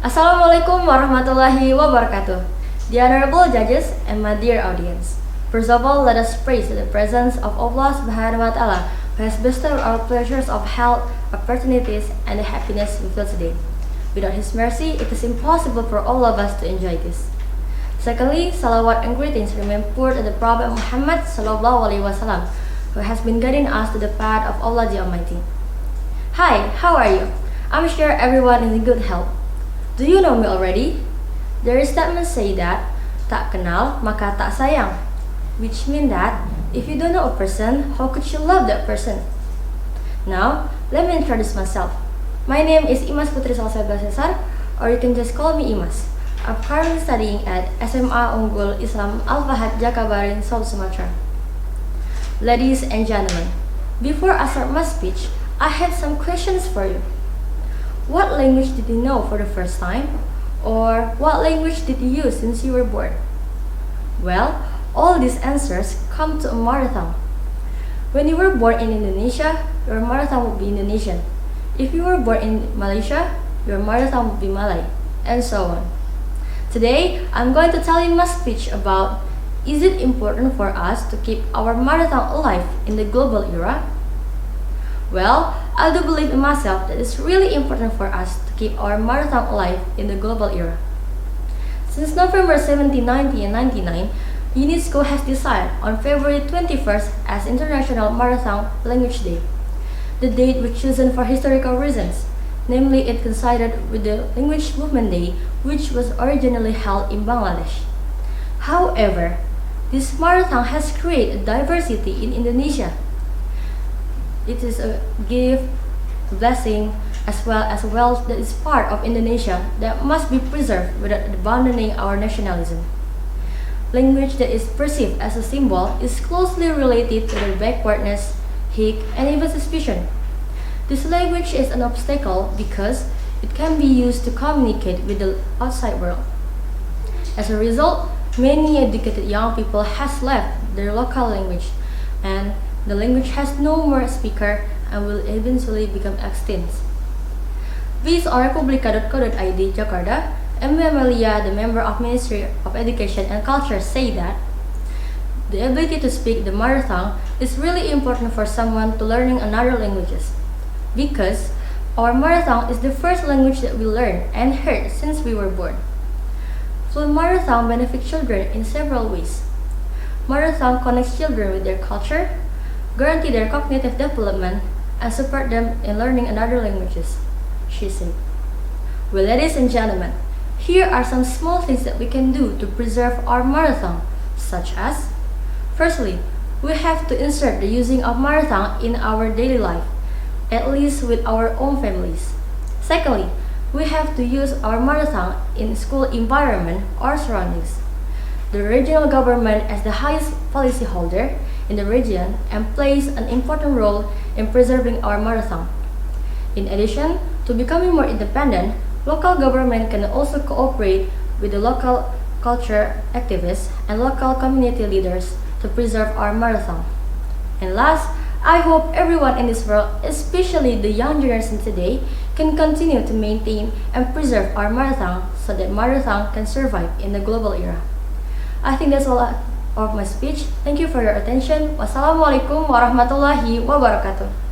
Assalamualaikum warahmatullahi wabarakatuh. The honorable judges and my dear audience. First of all, let us praise the presence of Allah Subhanahu wa Ta'ala, who has bestowed our pleasures of health, opportunities, and the happiness we feel today. Without His mercy, it is impossible for all of us to enjoy this. Secondly, salawat and greetings remain poured at the Prophet Muhammad Sallallahu Alaihi Wasallam, who has been guiding us to the path of Allah the Almighty. Hi, how are you? I'm sure everyone is in good health. Do you know me already? There is statement say that tak kenal maka tak sayang, which mean that if you don't know a person, how could you love that person? Now, let me introduce myself. My name is Imas Putri Salsabila Ceasare, or you can just call me Imas. I'm currently studying at SMA Unggul Islam Al-Fahd Jakabaring, South Sumatera. Ladies and gentlemen, before I start my speech, I have some questions for you. What language did you know for the first time? Or what language did you use since you were born? Well, all these answers come to a mother tongue. When you were born in Indonesia, your mother tongue would be Indonesian. If you were born in Malaysia, your mother tongue would be Malay, and so on. Today, I'm going to tell you my speech about, is it important for us to keep our mother tongue alive in the global era? Well, I do believe in myself that it's really important for us to keep our mother tongue alive in the global era. Since November 17, 1999, UNESCO has decided on February 21st as International Mother Tongue Language Day. The date was chosen for historical reasons, namely it coincided with the Language Movement Day, which was originally held in Bangladesh. However, this mother tongue has created diversity in Indonesia. It is a gift, blessing, as well as wealth that is part of Indonesia that must be preserved without abandoning our nationalism. Language that is perceived as a symbol is closely related to their backwardness, hate, and even suspicion. This language is an obstacle because it can be used to communicate with the outside world. As a result, many educated young people has left their local language, and the language has no more speaker and will eventually become extinct. Based on republika.co.id Jakarta, M. Amelia, the member of Ministry of Education and Culture, say that the ability to speak the mother tongue is really important for someone to learning another languages, because our mother tongue is the first language that we learn and heard since we were born. Fluent mother tongue benefits children in several ways. Mother tongue connects children with their culture, guarantee their cognitive development, and support them in learning another languages, she said. Well, ladies and gentlemen, here are some small things that we can do to preserve our mother tongue, such as, firstly, we have to insert the using of mother tongue in our daily life, at least with our own families. Secondly, we have to use our mother tongue in school environment or surroundings. The regional government as the highest policy holder in the region and plays an important role in preserving our mother tongue. In addition to becoming more independent, local government can also cooperate with the local culture activists and local community leaders to preserve our mother tongue. And last, I hope everyone in this world, especially the young generation today, can continue to maintain and preserve our mother tongue so that mother tongue can survive in the global era. I think that's all of my speech. Thank you for your attention. Wassalamualaikum warahmatullahi wabarakatuh.